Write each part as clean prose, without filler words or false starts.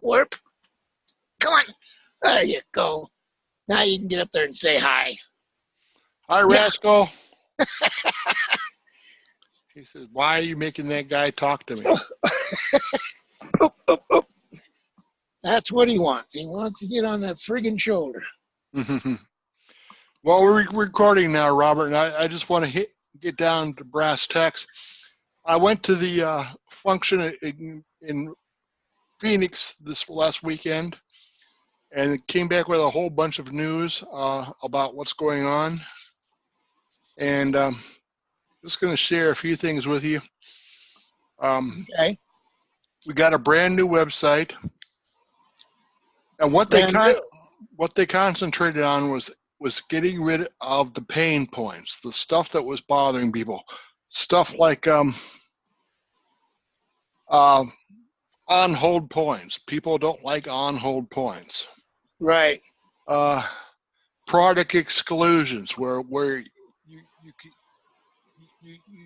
Warp. Come on. There you go. Now you can get up there and say hi. Hi, Rascal. He says, why are you making that guy talk to me? Oop, oop, oop. That's what he wants. He wants to get on that friggin' shoulder. Well, we're recording now, Robert, and I just want to get down to brass tacks. I went to the function in Phoenix this last weekend, and it came back with a whole bunch of news about what's going on. And just going to share a few things with you. Okay. We got a brand new website, and what they concentrated on was getting rid of the pain points, the stuff that was bothering people, stuff like on-hold points. People don't like on-hold points. Right. Product exclusions, where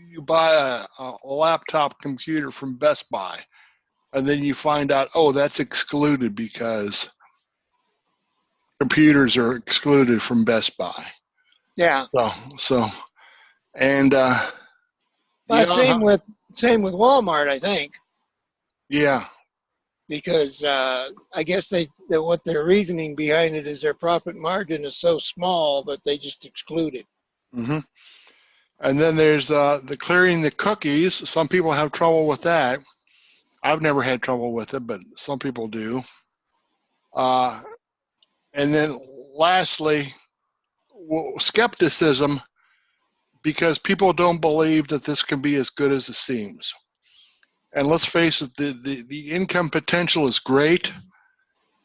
you buy a laptop computer from Best Buy, and then you find out, oh, that's excluded because computers are excluded from Best Buy. Yeah. So, and same with Walmart, I think. Yeah. Because I guess what their reasoning behind it is their profit margin is so small that they just exclude it. Mm-hmm. And then there's the clearing the cookies. Some people have trouble with that. I've never had trouble with it, but some people do. And then lastly, skepticism, because people don't believe that this can be as good as it seems. And let's face it, the income potential is great,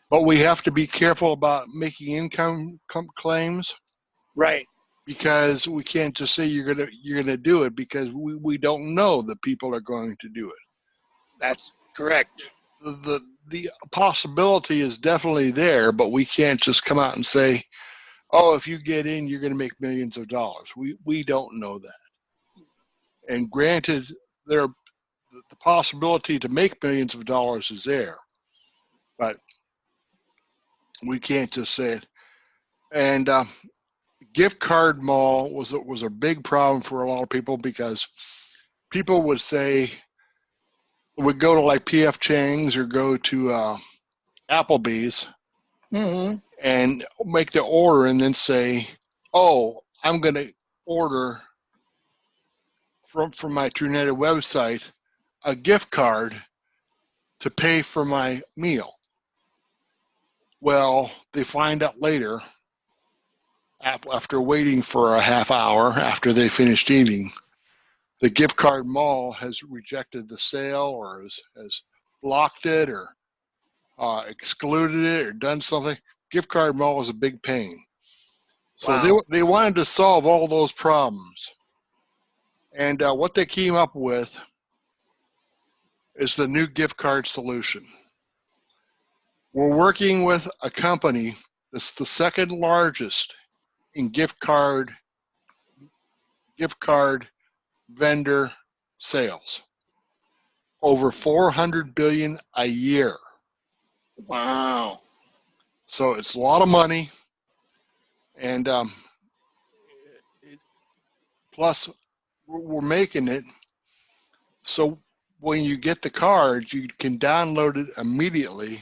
but we have to be careful about making income claims. Right. Because we can't just say you're gonna do it, because we don't know that people are going to do it. That's correct. The possibility is definitely there, but we can't just come out and say, oh, if you get in, you're going to make millions of dollars. We don't know that. And granted, the possibility to make millions of dollars is there, but we can't just say it. And gift card mall was a big problem for a lot of people, because people would go to like P.F. Chang's or go to Applebee's, mm-hmm. and make the order and then say, oh, I'm going to order from my Trunited website a gift card to pay for my meal. Well, they find out later, after waiting for a half hour after they finished eating, the gift card mall has rejected the sale, or has blocked it, or excluded it, or done something. Gift card mall is a big pain. So wow. they wanted to solve all those problems. And what they came up with is the new gift card solution. We're working with a company that's the second largest in gift card vendor sales. Over 400 billion a year. Wow. So it's a lot of money, and plus we're making it so when you get the card, you can download it immediately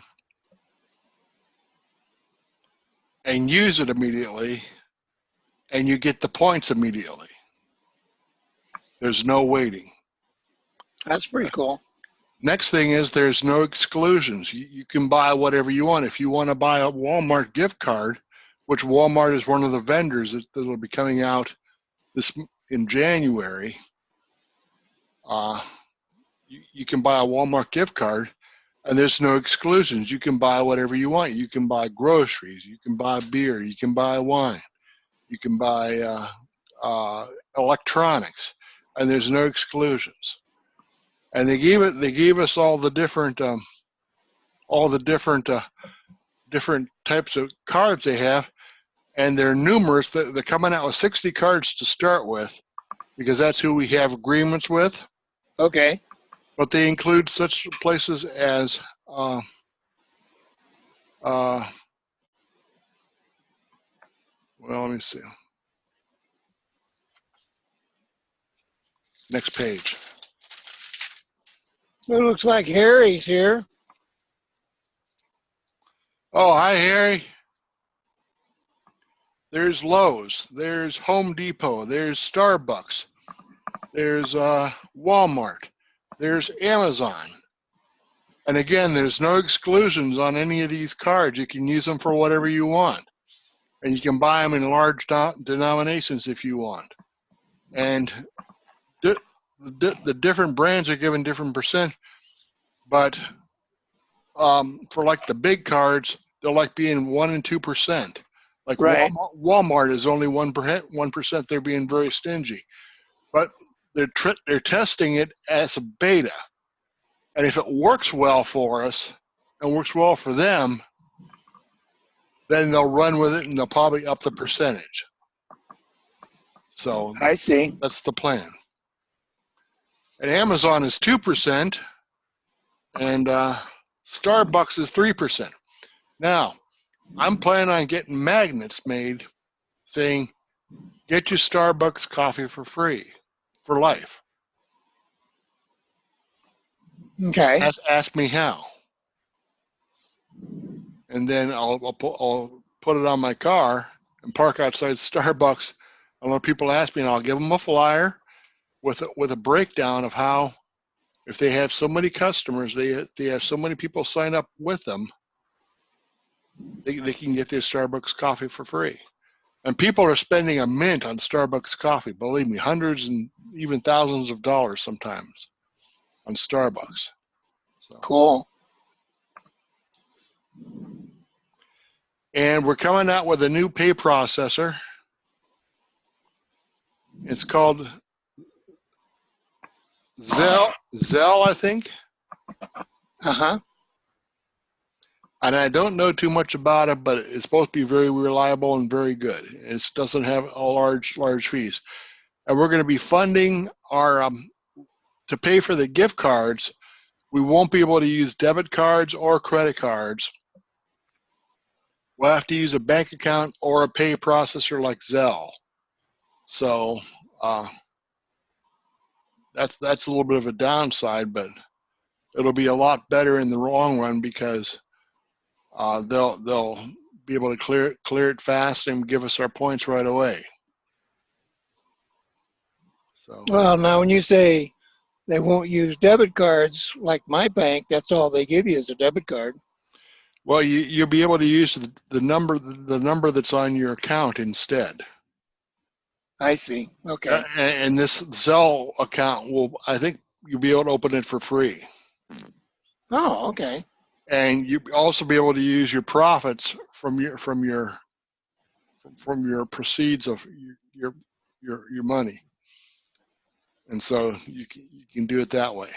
and use it immediately, and you get the points immediately. There's no waiting. That's pretty cool. Next thing is there's no exclusions. You can buy whatever you want. If you want to buy a Walmart gift card, which Walmart is one of the vendors that will be coming out in January, you can buy a Walmart gift card, and there's no exclusions. You can buy whatever you want. You can buy groceries. You can buy beer. You can buy wine. You can buy electronics, and there's no exclusions. And they gave us all the different different types of cards they have, and they're numerous. They're coming out with 60 cards to start with, because that's who we have agreements with. Okay. But they include such places as Well, let me see. Next page. It looks like Harry's here. Oh, hi, Harry. There's Lowe's. There's Home Depot. There's Starbucks. There's Walmart. There's Amazon. And again, there's no exclusions on any of these cards. You can use them for whatever you want. And you can buy them in large denominations if you want. And the different brands are given different percent. But for like the big cards, they'll like being 1% and 2%. Like Right. Walmart is only 1%. They're being very stingy. But they're testing it as a beta. And if it works well for us and works well for them, then they'll run with it and they'll probably up the percentage. So I see. that's the plan. And Amazon is 2%, and Starbucks is 3%. Now, I'm planning on getting magnets made saying, get your Starbucks coffee for free, for life. Okay. Ask me how. And then I'll put it on my car and park outside Starbucks. And when people ask me, and I'll give them a flyer with a breakdown of how, if they have so many customers, they have so many people sign up with them, they can get their Starbucks coffee for free. And people are spending a mint on Starbucks coffee. Believe me, hundreds and even thousands of dollars sometimes on Starbucks. So. Cool. And we're coming out with a new pay processor. It's called Zelle, I think. Uh-huh. And I don't know too much about it, but it's supposed to be very reliable and very good. It doesn't have a large fees. And we're going to be funding our, to pay for the gift cards, we won't be able to use debit cards or credit cards. We'll have to use a bank account or a pay processor like Zelle. So that's a little bit of a downside, but it'll be a lot better in the long run because they'll be able to clear it fast and give us our points right away. So. Well, now when you say they won't use debit cards like my bank, that's all they give you is a debit card. Well, you'll be able to use the number that's on your account instead. I see. Okay. And this Zelle account I think you'll be able to open it for free. Oh, okay. And you also be able to use your profits from your proceeds of your money, and so you can do it that way.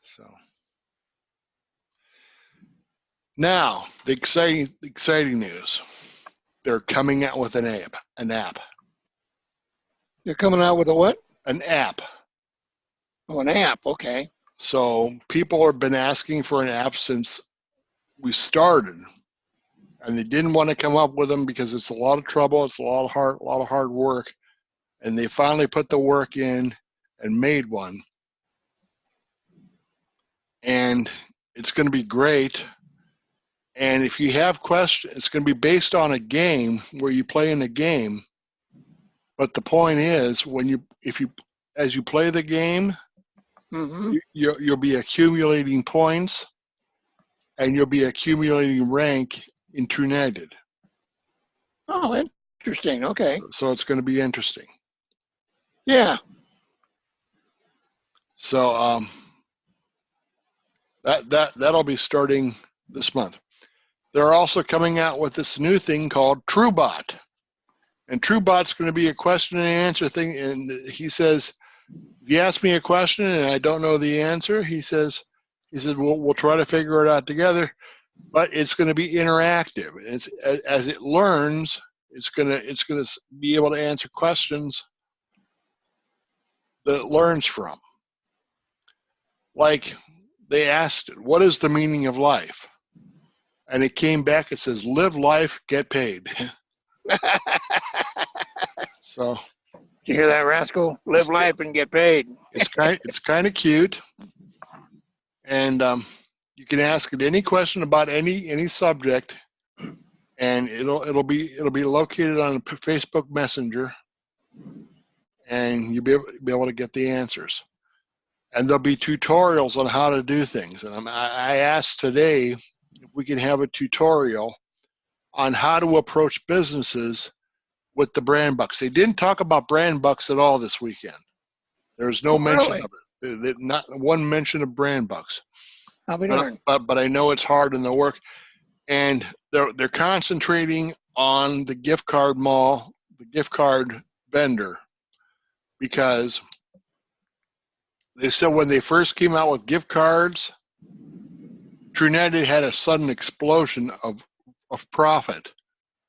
So now the exciting news: they're coming out with an app. They're coming out with a what? An app. Oh, an app. Okay. So people have been asking for an app since we started, and they didn't want to come up with them because it's a lot of trouble. It's a lot of hard work, and they finally put the work in and made one. And it's going to be great. And if you have questions, it's going to be based on a game where you play in a game. But the point is, as you play the game, Mm-hmm. you'll be accumulating points, and you'll be accumulating rank in Trunited. Oh, interesting. Okay. So it's going to be interesting. Yeah. So that'll be starting this month. They're also coming out with this new thing called TrueBot. And TrueBot's going to be a question and answer thing. And he says, if you ask me a question and I don't know the answer, he said, we'll try to figure it out together, but it's going to be interactive. It's, as it learns, it's going to be able to answer questions that it learns from. Like they asked it, what is the meaning of life? And it came back, it says, live life, get paid. So you hear that, Rascal? Live life and get paid. it's kind of cute. And you can ask it any question about any subject, and it'll be located on Facebook Messenger, and you'll be able to get the answers. And there'll be tutorials on how to do things. And I asked today if we can have a tutorial on how to approach businesses with the brand bucks. They didn't talk about brand bucks at all this weekend. There was no mention Really? of it. Not one mention of brand bucks. I'll be darned. But I know it's hard in the work, and they're concentrating on the gift card mall, the gift card vendor, because they said when they first came out with gift cards, Trunited had a sudden explosion of profit,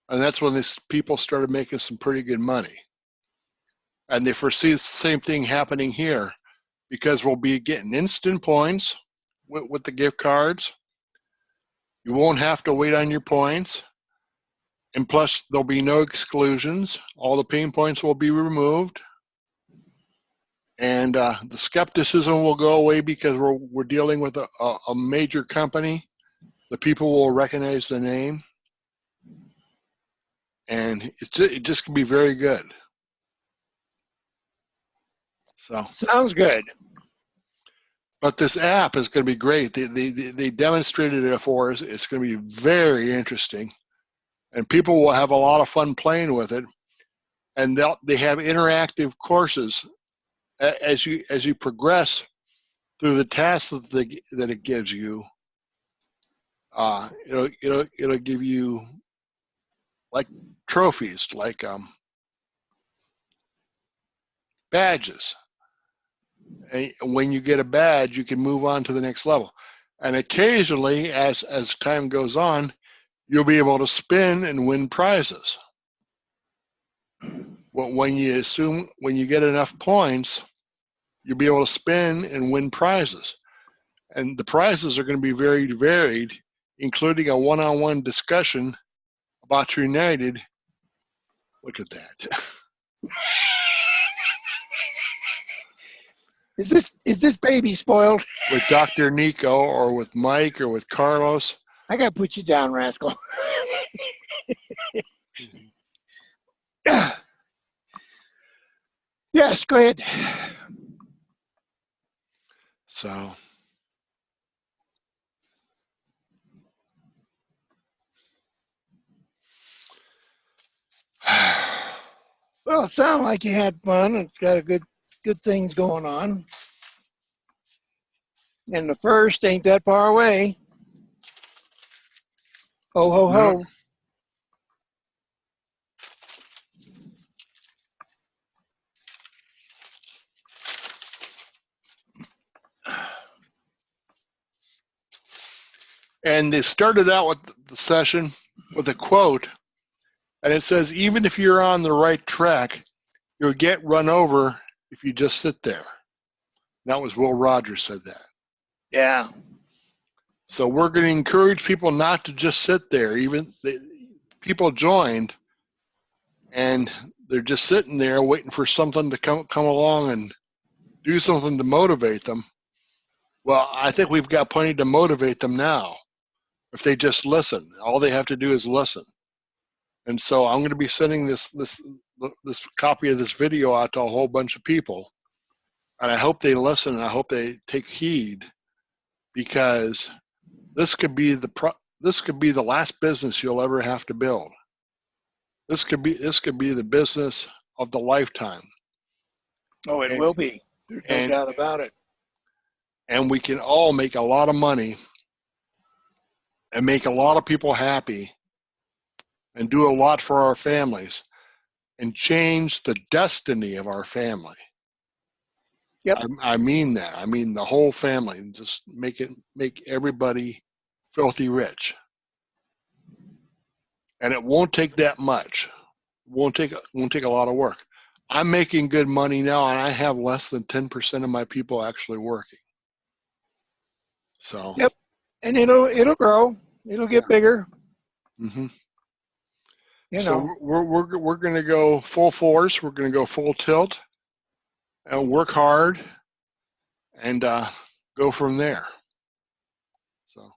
and that's when these people started making some pretty good money. And they foresee the same thing happening here, because we'll be getting instant points with the gift cards. You won't have to wait on your points. And plus, there'll be no exclusions. All the pain points will be removed. And the skepticism will go away because we're dealing with a major company. The people will recognize the name. And it just can be very good. So Sounds good. But this app is going to be great. They demonstrated it for us. It's going to be very interesting, and people will have a lot of fun playing with it. And they have interactive courses as you progress through the tasks that it gives you. It'll give you like trophies, like badges. And when you get a badge, you can move on to the next level. And occasionally, as time goes on, you'll be able to spin and win prizes. When you get enough points, you'll be able to spin and win prizes. And the prizes are going to be very varied, including a one-on-one discussion about Trunited. Look at that. Is this baby spoiled? With Dr. Nico or with Mike or with Carlos. I gotta put you down, Rascal. Yes, go ahead. So Well, it sounded like you had fun. It's got a good things going on. And the first ain't that far away. Ho, ho, ho. And they started out with the session with a quote, and it says, even if you're on the right track, you'll get run over if you just sit there. That was Will Rogers said that. Yeah. So we're going to encourage people not to just sit there. People joined, and they're just sitting there waiting for something to come along and do something to motivate them. Well, I think we've got plenty to motivate them now. If they just listen, all they have to do is listen. And so I'm going to be sending this copy of this video out to a whole bunch of people, and I hope they listen. And I hope they take heed, because this could be the last business you'll ever have to build. This could be the business of the lifetime. Oh, it will be. There's no doubt about it. And we can all make a lot of money and make a lot of people happy and do a lot for our families and change the destiny of our family. Yep. I mean that. I mean the whole family. Just make everybody filthy rich. And it won't take that much. It won't take a lot of work. I'm making good money now, and I have less than 10% of my people actually working. So, Yep. And it'll grow. It'll get bigger. hmm You so know. we're going to go full force. We're going to go full tilt and work hard and go from there. So,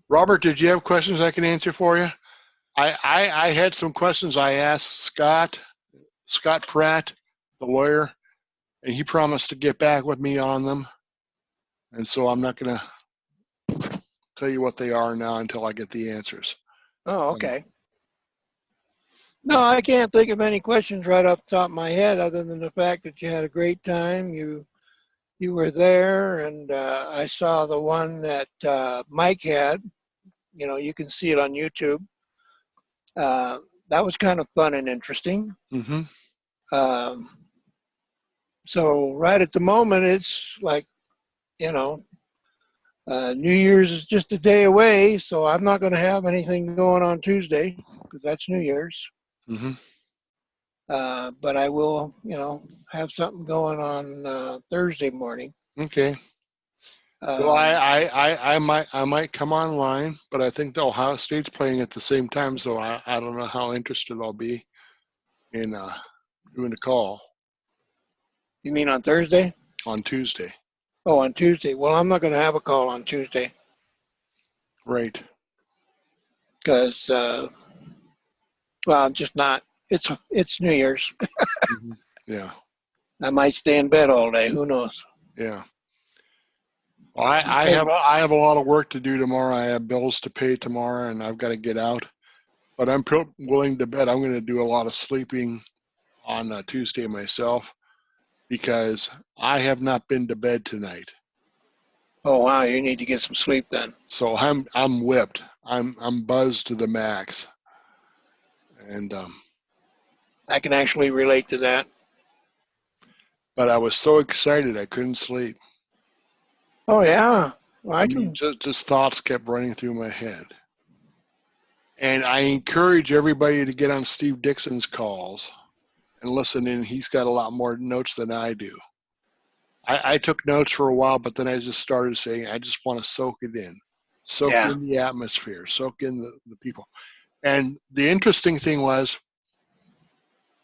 Robert, did you have questions I can answer for you? I had some questions I asked Scott Pratt, the lawyer, and he promised to get back with me on them. And so I'm not going to tell you what they are now until I get the answers. Oh, okay. No, I can't think of any questions right off the top of my head other than the fact that you had a great time. You were there, and I saw the one that Mike had. You can see it on YouTube. That was kind of fun and interesting. Mm-hmm. Um, so right at the moment, it's like, you know, New Year's is just a day away, so I'm not going to have anything going on Tuesday because that's New Year's. Mm-hmm. But I will, have something going on Thursday morning. Okay. Well, I might come online, but I think the Ohio State's playing at the same time, so I don't know how interested I'll be in doing the call You mean on Thursday? on Tuesday. Oh, on Tuesday. Well, I'm not going to have a call on Tuesday Right. because, well, I'm just not. It's New Year's. Mm-hmm. Yeah. I might stay in bed all day. Who knows? Yeah. Well, I have a lot of work to do tomorrow. I have bills to pay tomorrow, and I've got to get out. But I'm willing to bet I'm going to do a lot of sleeping on Tuesday myself because I have not been to bed tonight. Oh wow, you need to get some sleep then. So I'm whipped. I'm buzzed to the max, and I can actually relate to that. but I was so excited I couldn't sleep. Oh yeah, well, I I mean, can. just thoughts kept running through my head. And I encourage everybody to get on Steve Dixon's calls and listen in. He's got a lot more notes than I do. I took notes for a while, but then I just started saying, I just want to soak it in, soak Yeah. in the atmosphere, soak in the people. And the interesting thing was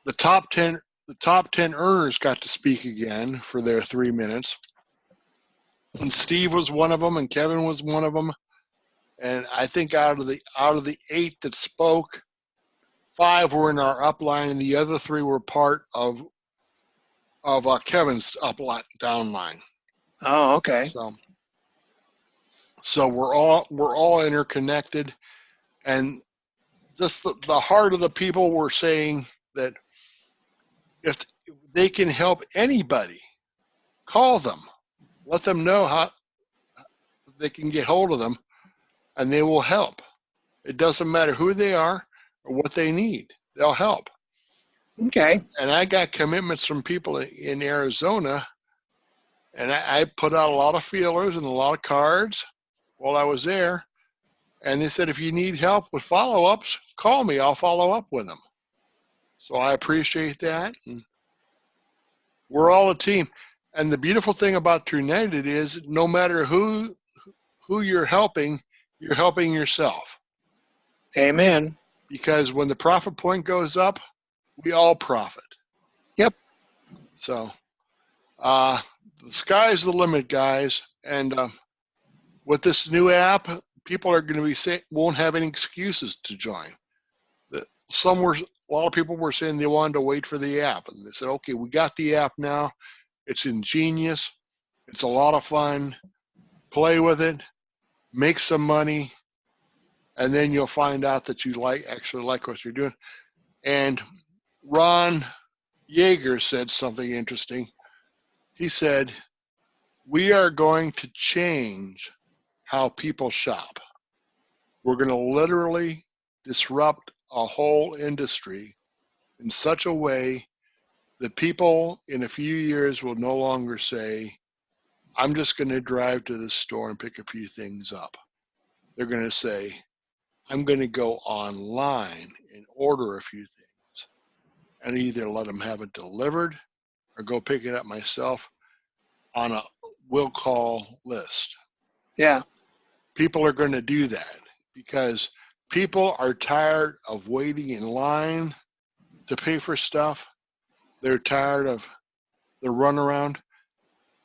the top 10 earners got to speak again for their 3 minutes. And Steve was one of them, and Kevin was one of them. And I think out of the 8 that spoke, 5 were in our upline, and the other 3 were part of Kevin's upline downline. Oh okay. So we're all interconnected, and just the heart of the people were saying that if they can help anybody, call them, let them know how they can get hold of them, and they will help. It doesn't matter who they are or what they need; they'll help. Okay. And I got commitments from people in Arizona, and I put out a lot of feelers and a lot of cards while I was there. And they said, if you need help with follow-ups, call me. I'll follow up with them. So I appreciate that. And we're all a team. And the beautiful thing about Trunited is no matter who you're helping yourself. Amen. Because when the profit point goes up, we all profit. Yep. So the sky's the limit, guys. And with this new app, people are going to be won't have any excuses to join. A lot of people were saying they wanted to wait for the app, and they said, "Okay, we got the app now. It's ingenious. It's a lot of fun. Play with it, make some money, and then you'll find out that you actually like what you're doing." And Ron Yeager said something interesting. He said, "We are going to change how people shop. We're going to literally disrupt a whole industry in such a way that people in a few years will no longer say, I'm just going to drive to the store and pick a few things up. They're going to say, I'm going to go online and order a few things and either let them have it delivered or go pick it up myself on a will call list." Yeah. People are going to do that because people are tired of waiting in line to pay for stuff. They're tired of the runaround,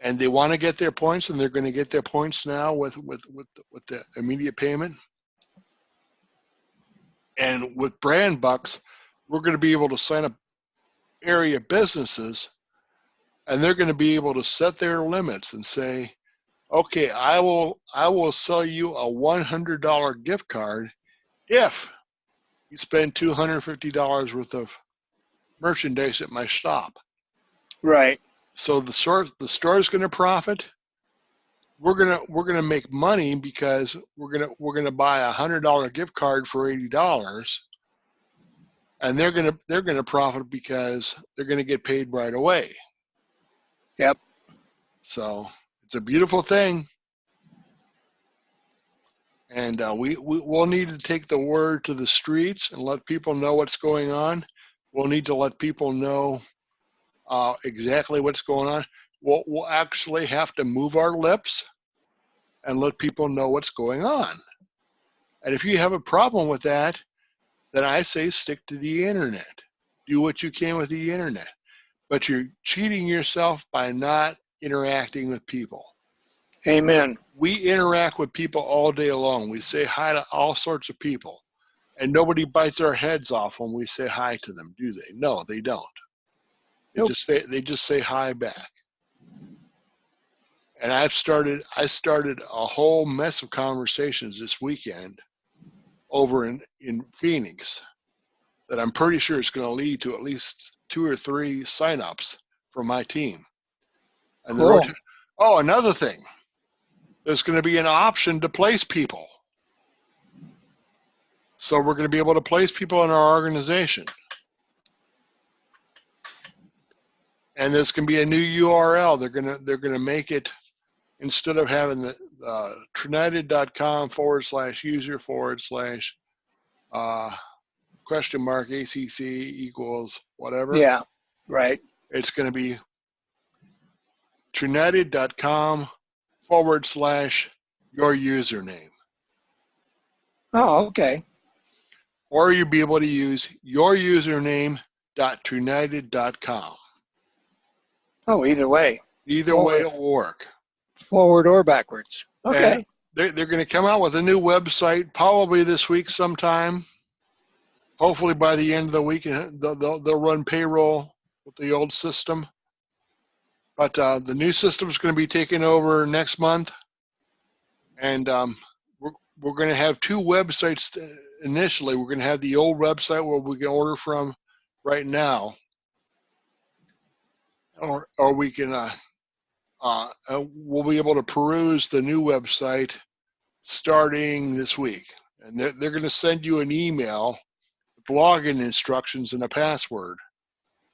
and they want to get their points, and they're going to get their points now with the immediate payment. And with brand bucks, we're going to be able to sign up area businesses, and they're going to be able to set their limits and say, okay, I will sell you a $100 gift card if you spend $250 worth of merchandise at my shop. Right. So the store is going to profit. We're gonna make money because we're gonna buy a $100 gift card for $80, and they're gonna profit because they're gonna get paid right away. Yep. So it's a beautiful thing, and we'll need to take the word to the streets and let people know what's going on. We'll need to let people know exactly what's going on. We'll actually have to move our lips and let people know what's going on. And if you have a problem with that, then I say stick to the internet. Do what you can with the internet. But you're cheating yourself by not interacting with people. Amen. We interact with people all day long. We say hi to all sorts of people. And nobody bites our heads off when we say hi to them, do they? No, they don't. Nope. They just say hi back. And I started a whole mess of conversations this weekend over in Phoenix that I'm pretty sure is going to lead to at least 2 or 3 signups for my team. And Cool. Another thing, there's going to be an option to place people. So we're going to be able to place people in our organization. And there's going to be a new URL. They're going to make it, instead of having the trunited.com/user/ question mark ACC equals whatever. Yeah. Right. It's going to be trunited.com/ your username. Oh, okay. Or you'll be able to use your username.trunited.com. Oh, either way. Either way it'll work. Forward or backwards. Okay. And they're going to come out with a new website probably this week sometime. Hopefully by the end of the week, they'll run payroll with the old system. But the new system is going to be taken over next month. And we're going to have 2 websites initially. We're going to have the old website where we can order from right now. Or we can, we'll be able to peruse the new website starting this week. And they're going to send you an email with login instructions and a password.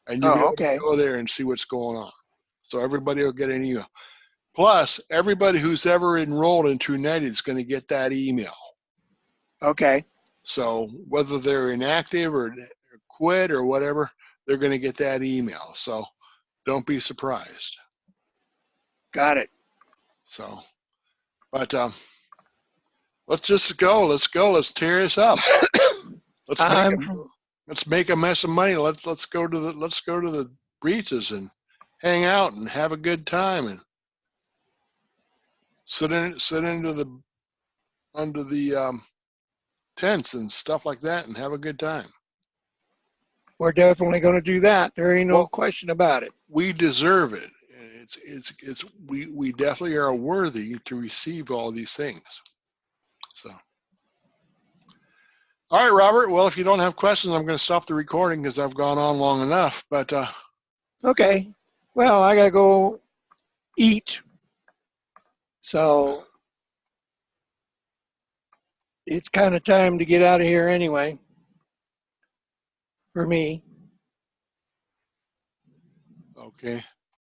And you'll be able to go there and see what's going on. So everybody will get an email. Plus, everybody who's ever enrolled in Trunited is going to get that email. Okay. So whether they're inactive or quit or whatever, they're going to get that email. So don't be surprised. Got it. So, but let's just go. Let's go. Let's tear this up. Let's make a mess of money. Let's go to the breaches and hang out and have a good time and sit under the tents and stuff like that and have a good time. We're definitely going to do that. There ain't no question about it. We deserve it. We definitely are worthy to receive all these things. So, all right, Robert. Well, if you don't have questions, I'm going to stop the recording because I've gone on long enough. But okay. Well, I got to go eat. So it's kind of time to get out of here anyway. For me. Okay.